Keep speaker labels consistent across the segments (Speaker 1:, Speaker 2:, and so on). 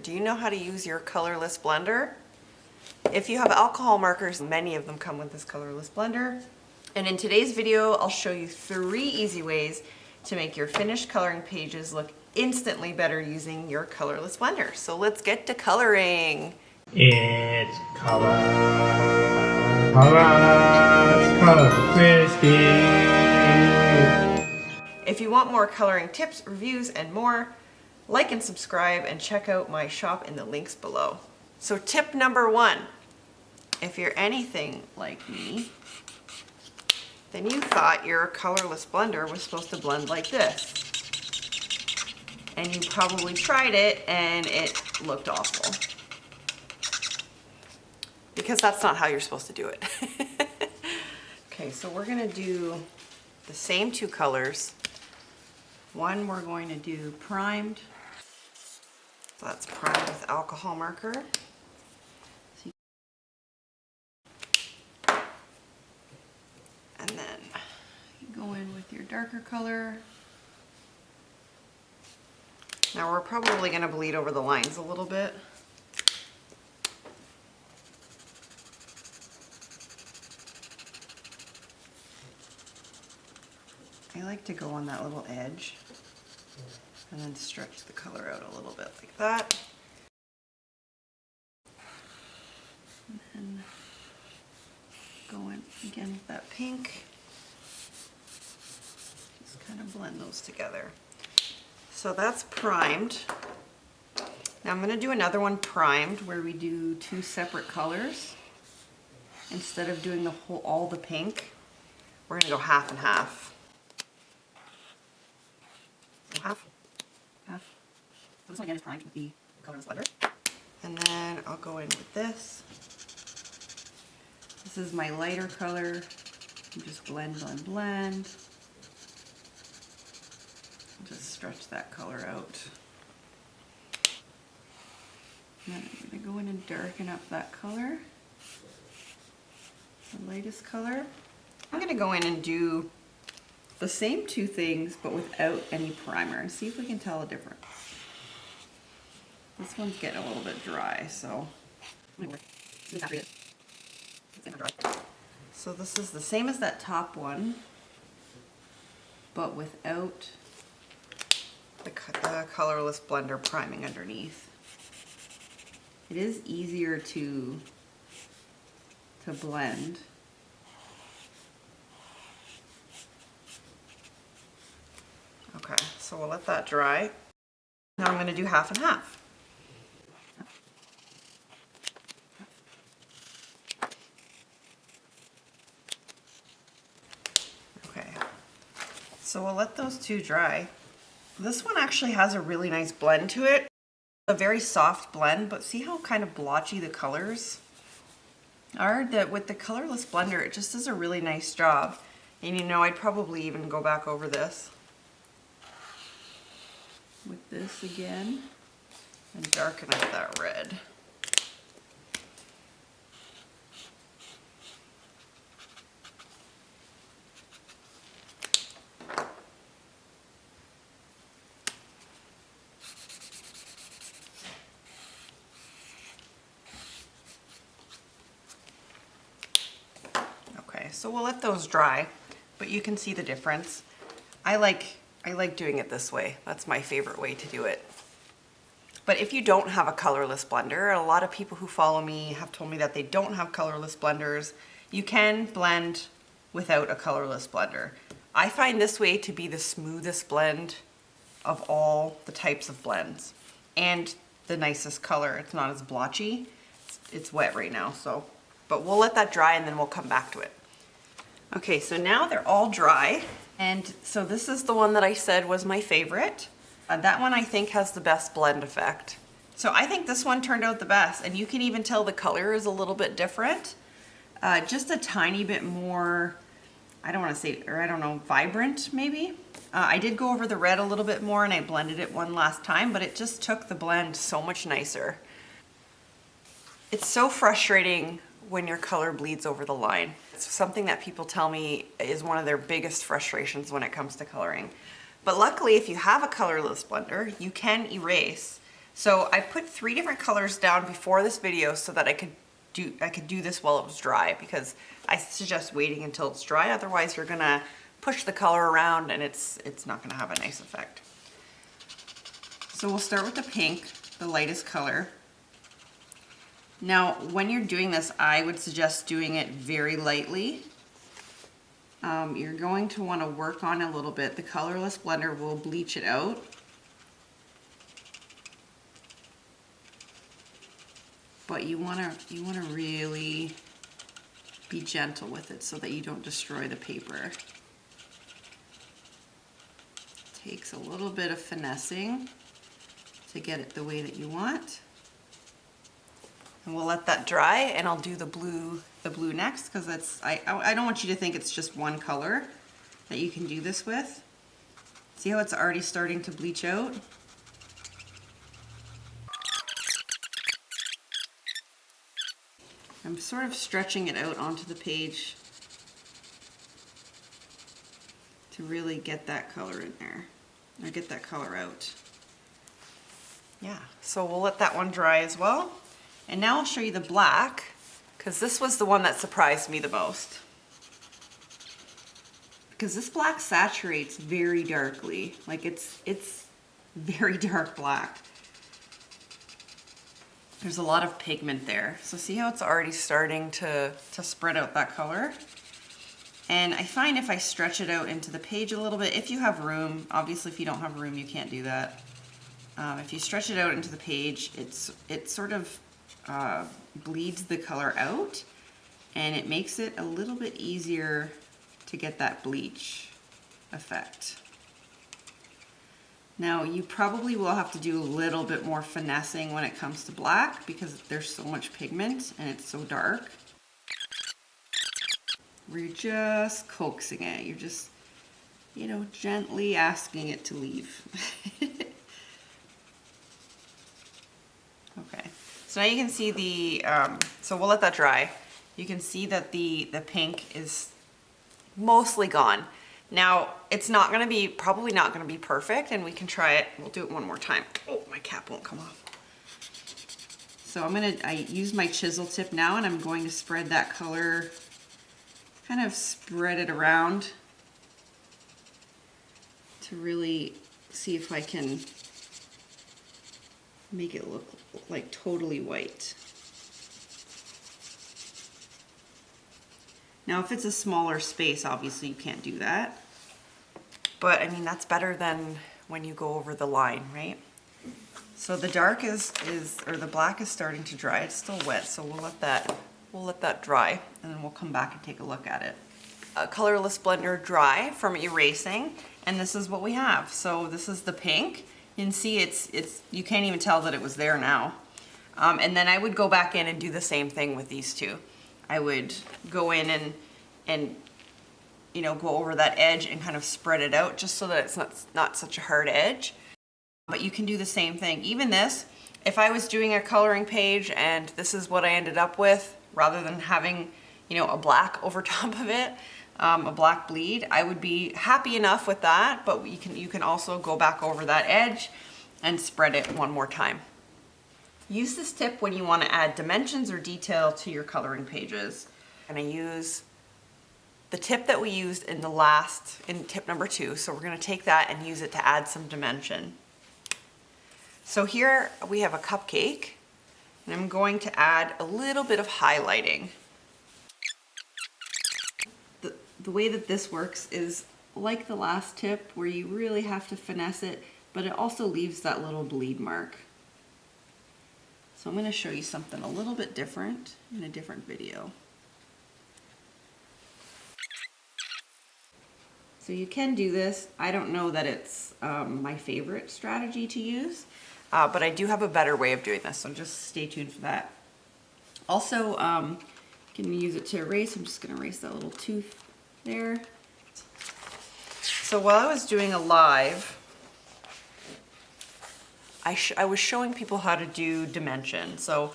Speaker 1: Do you know how to use your colorless blender? If you have alcohol markers, many of them come with this colorless blender. And in today's video, I'll show you 3 easy ways to make your finished coloring pages look instantly better using your colorless blender. So let's get to coloring.
Speaker 2: It's color Christy.
Speaker 1: If you want more coloring tips, reviews, and more, like and subscribe and check out my shop in the links below. So tip number 1, if you're anything like me, then you thought your colorless blender was supposed to blend like this. And you probably tried it and it looked awful. Because that's not how you're supposed to do it. Okay, so we're gonna do the same 2 colors. One we're going to do primed. So that's primed with alcohol marker. And then you go in with your darker color. Now we're probably going to bleed over the lines a little bit. I like to go on that little edge and then stretch the color out a little bit like that. And then go in again with that pink. Just kind of blend those together. So that's primed. Now I'm going to do another one primed where we do 2 separate colors. Instead of doing all the pink, we're going to go half and half. So half. So this one again is primed with the colorless blender. And then I'll go in with this. This is my lighter color. You just blend. Just stretch that color out. And then I'm going to go in and darken up that color. The lightest color. I'm going to go in and do the same 2 things but without any primer and see if we can tell a difference. This one's getting a little bit dry, so this is the same as that top one, but without the colorless blender priming underneath. It is easier to blend. Okay, so we'll let that dry. Now I'm going to do half and half. Okay, so we'll let those 2 dry. This one actually has a really nice blend to it. A very soft blend, but see how kind of blotchy the colors are? That with the colorless blender, it just does a really nice job. And you know, I'd probably even go back over this with this again and darken up that red. Okay, so we'll let those dry, but you can see the difference. I like doing it this way. That's my favorite way to do it. But if you don't have a colorless blender, a lot of people who follow me have told me that they don't have colorless blenders, you can blend without a colorless blender. I find this way to be the smoothest blend of all the types of blends and the nicest color. It's not as blotchy. It's wet right now, so, but we'll let that dry and then we'll come back to it. Okay, so now they're all dry. And so this is the one that I said was my favorite. That one I think has the best blend effect. So I think this one turned out the best, and you can even tell the color is a little bit different. Just a tiny bit more, I don't want to say, or I don't know, vibrant maybe. I did go over the red a little bit more and I blended it one last time, but it just took the blend so much nicer. It's so frustrating when your color bleeds over the line. It's something that people tell me is one of their biggest frustrations when it comes to coloring. But luckily, if you have a colorless blender, you can erase So I put 3 different colors down before this video so that I could do this while it was dry, because I suggest waiting until it's dry. Otherwise you're gonna push the color around and it's not gonna have a nice effect. So we'll start with the pink, the lightest color. Now, when you're doing this, I would suggest doing it very lightly. You're going to want to work on a little bit. The Colorless blender will bleach it out. But you want to really be gentle with it so that you don't destroy the paper. It takes a little bit of finessing to get it the way that you want. And we'll let that dry, and I'll do the blue next, because I don't want you to think it's just one color that you can do this with. See how it's already starting to bleach out? I'm sort of stretching it out onto the page to really get that color in there, or get that color out. Yeah, so we'll let that one dry as well. And now I'll show you the black, because this was the one that surprised me the most. Because this black saturates very darkly, like it's very dark black. There's a lot of pigment there. So see how it's already starting to spread out that color? And I find if I stretch it out into the page a little bit, if you have room, obviously if you don't have room you can't do that. If you stretch it out into the page, it sort of bleeds the color out, and it makes it a little bit easier to get that bleach effect. Now you probably will have to do a little bit more finessing when it comes to black, because there's so much pigment and it's so dark. Where you're just coaxing it, you're just, you know, gently asking it to leave. Okay, so now you can see the, so we'll let that dry. You can see that the pink is mostly gone. Now, it's not gonna be, probably not gonna be perfect, and we can try it. We'll do it one more time. Oh, my cap won't come off. So I use my chisel tip now, and I'm going to spread that color, kind of spread it around to really see if I can make it look like totally white. Now if it's a smaller space, obviously you can't do that. But I mean, that's better than when you go over the line, right? So the dark or the black is starting to dry. It's still wet, so we'll let that dry, and then we'll come back and take a look at it. A Colorless blender dry from erasing, and this is what we have. So this is the pink. You can see it's you can't even tell that it was there now. And then I would go back in and do the same thing with these two. I would go in and you know, go over that edge and kind of spread it out just so that it's not such a hard edge. But you can do the same thing. Even this, if I was doing a coloring page and this is what I ended up with, rather than having, you know, a black over top of it, a black bleed, I would be happy enough with that, but you can also go back over that edge and spread it one more time. Use this tip when you want to add dimensions or detail to your coloring pages. And I use the tip that we used in tip number 2, so we're going to take that and use it to add some dimension. So here we have a cupcake, and I'm going to add a little bit of highlighting. The way that this works is like the last tip, where you really have to finesse it, but it also leaves that little bleed mark. So I'm going to show you something a little bit different in a different video. So you can do this. I don't know that it's my favorite strategy to use, but I do have a better way of doing this, so just stay tuned for that. Also, you can use it to erase. I'm just going to erase that little tooth there. So while I was doing a live, I was showing people how to do dimension. So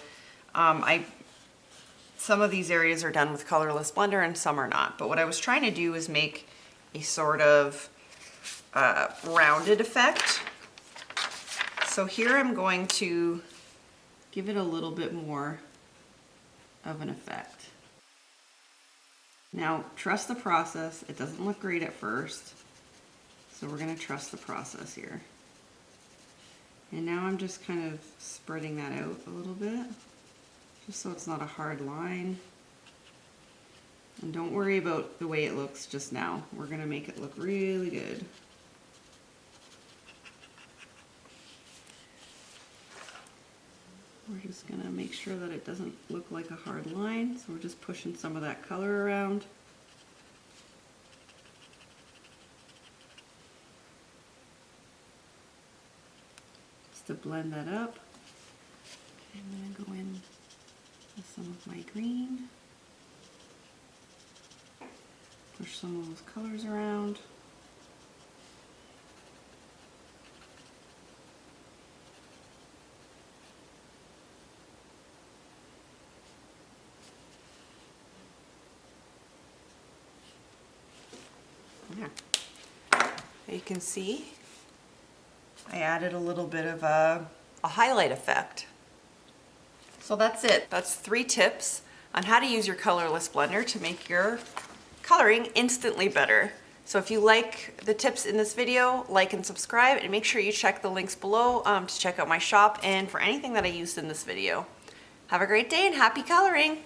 Speaker 1: some of these areas are done with Colorless blender and some are not. But what I was trying to do is make a sort of rounded effect. So here I'm going to give it a little bit more of an effect. Now, trust the process. It doesn't look great at first, so we're going to trust the process here. And now I'm just kind of spreading that out a little bit, just so it's not a hard line. And don't worry about the way it looks just now. We're going to make it look really good. We're just going to make sure that it doesn't look like a hard line, so we're just pushing some of that color around. Just to blend that up. Okay, I'm going to go in with some of my green. Push some of those colors around. Yeah. You can see I added a little bit of a highlight effect. So that's it. That's 3 tips on how to use your colorless blender to make your coloring instantly better. So if you like the tips in this video, like and subscribe, and make sure you check the links below to check out my shop and for anything that I used in this video. Have a great day and happy coloring!